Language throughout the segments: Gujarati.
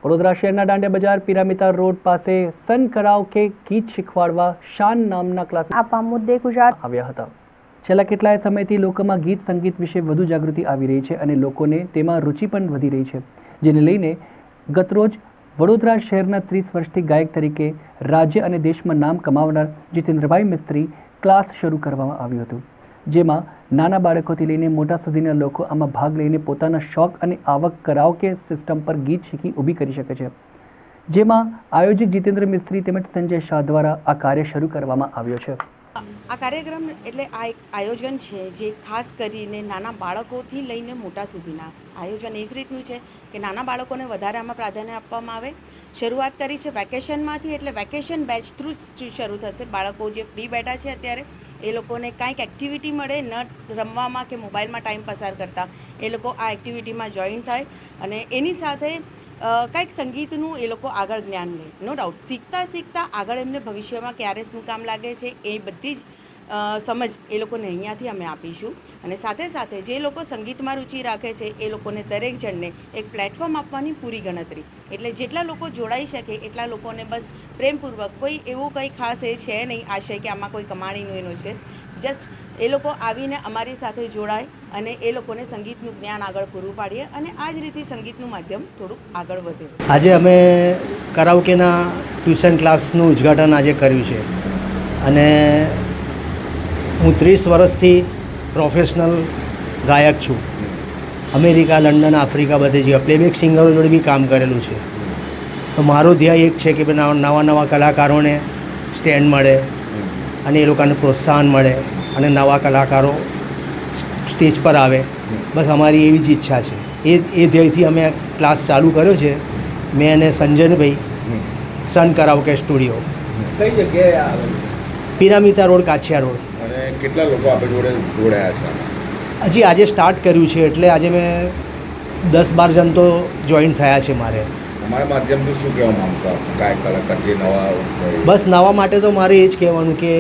વડોદરા શહેરના દાંડિયા બજાર પિરામિતા રોડ પાસે સન કરાઓકે ગીત શીખવાડવા શાન નામના ક્લાસ આપવા મુદ્દે ગુજરાત આવ્યા હતા। છેલ્લા કેટલાય સમયથી લોકોમાં ગીત સંગીત વિશે વધુ જાગૃતિ આવી રહી છે અને લોકોને તેમાં રુચિ પણ વધી રહી છે, જેને લઈને ગતરોજ વડોદરા શહેરના 30 વર્ષથી ગાયક તરીકે રાજ્ય અને દેશમાં નામ કમાવનાર જીતેન્દ્રભાઈ મિસ્ત્રી ક્લાસ શરૂ કરવામાં આવ્યું હતું, જેમાં નાના બાળકોથી લઈને મોટા સુધીના લોકો આમાં ભાગ લઈને પોતાના શોખ અને આવક કરાઓકે સિસ્ટમ પર ગીત શીખી ઊભી કરી શકે છે, જેમાં આયોજક જીતેન્દ્ર મિસ્ત્રી તેમજ સંજય શાહ દ્વારા આ કાર્ય શરૂ કરવામાં આવ્યો છે। આ કાર્યક્રમ એટલે આ એક આયોજન છે જે ખાસ કરીને નાના બાળકોથી લઈને મોટા સુધીના આયોજન એ જ રીતનું છે કે નાના બાળકોને વધારે આમાં પ્રાધાન્ય આપવામાં આવે। શરૂઆત કરી છે વેકેશનમાંથી, એટલે વેકેશન બેચ થ્રુ શરૂ થશે। બાળકો જે ફ્રી બેઠા છે અત્યારે એ લોકોને કાંઈક એક્ટિવિટી મળે, ન રમવામાં કે મોબાઈલમાં ટાઈમ પસાર કરતા એ લોકો આ એક્ટિવિટીમાં જોઈન થાય અને એની સાથે કંઈક સંગીતનું એ લોકો આગળ જ્ઞાન લે। નો ડાઉટ શીખતા શીખતા આગળ એમને ભવિષ્યમાં ક્યારે શું કામ લાગે છે એ બધી જ સમજ એ લોકોને અહીંયાથી અમે આપીશું અને સાથે સાથે જે લોકો સંગીતમાં રુચિ રાખે છે એ લોકોને દરેક જણને એક પ્લેટફોર્મ આપવાની પૂરી ગણતરી, એટલે જેટલા લોકો જોડાઈ શકે એટલા લોકોને બસ પ્રેમપૂર્વક, કોઈ એવું કંઈ ખાસ એ છે નહીં આશય કે આમાં કોઈ કમાણીનું એનો છે, જસ્ટ એ લોકો આવીને અમારી સાથે જોડાય અને એ લોકોને સંગીતનું જ્ઞાન આગળ પૂરું પાડીએ અને આ જ રીતે સંગીતનું માધ્યમ થોડુંક આગળ વધે। આજે અમે કરાઓકેના ટ્યુશન ક્લાસનું ઉદ્ઘાટન આજે કર્યું છે અને હું 30 વર્ષથી પ્રોફેશનલ ગાયક છું। અમેરિકા, લંડન, આફ્રિકા બધે જગ્યાએ પ્લેબેક સિંગરો જોડે બી કામ કરેલું છે। તો મારો ધ્યેય એક છે કે નવા કલાકારોને સ્ટેન્ડ મળે અને એ લોકોને પ્રોત્સાહન મળે અને નવા કલાકારો સ્ટેજ પર આવે, બસ અમારી એવી જ ઈચ્છા છે। એ ધ્યેયથી અમે ક્લાસ ચાલુ કર્યો છે, મેં અને સંજયભાઈ, સન કરાઓકે સ્ટુડિયો। કઈ જગ્યાએ આવે? પિરામિતા રોડ, કાછિયા રોડ। અને કેટલા લોકો આપણી જોડે જોડાયા છે? હજી આજે સ્ટાર્ટ કર્યું છે એટલે આજે મેં 10-12 જણ તો જોઈન થયા છે મારે। અમારા માધ્યમથી શું કહેવા માંગશો આપ ગાયક કલાકાર જે નવા? બસ નવા માટે તો મારે એ જ કહેવાનું કે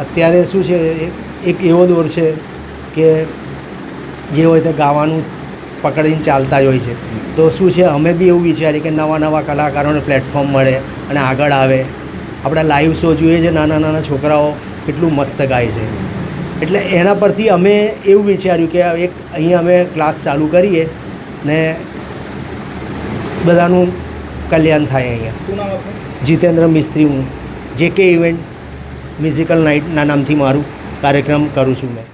અત્યારે શું છે, એક એવો દોર છે કે જે હોય તે ગાવાનું પકડીને ચાલતા જ હોય છે। તો શું છે, અમે બી એવું વિચારીએ કે નવા કલાકારોને પ્લેટફોર્મ મળે અને આગળ આવે। આપણા લાઈવ શો જોઈએ છે, નાના છોકરાઓ કેટલું મસ્ત ગાય છે, એટલે એના પરથી અમે એવું વિચાર્યું કે એક અહીંયા અમે ક્લાસ ચાલુ કરીએ ને બધાનું કલ્યાણ થાય। અહીંયા શું નામ આપનું? જીતેન્દ્ર મિસ્ત્રી, હું JK ઇવેન્ટ મ્યુઝિકલ નાઇટના નામથી મારું કાર્યક્રમ કરું છું મેં।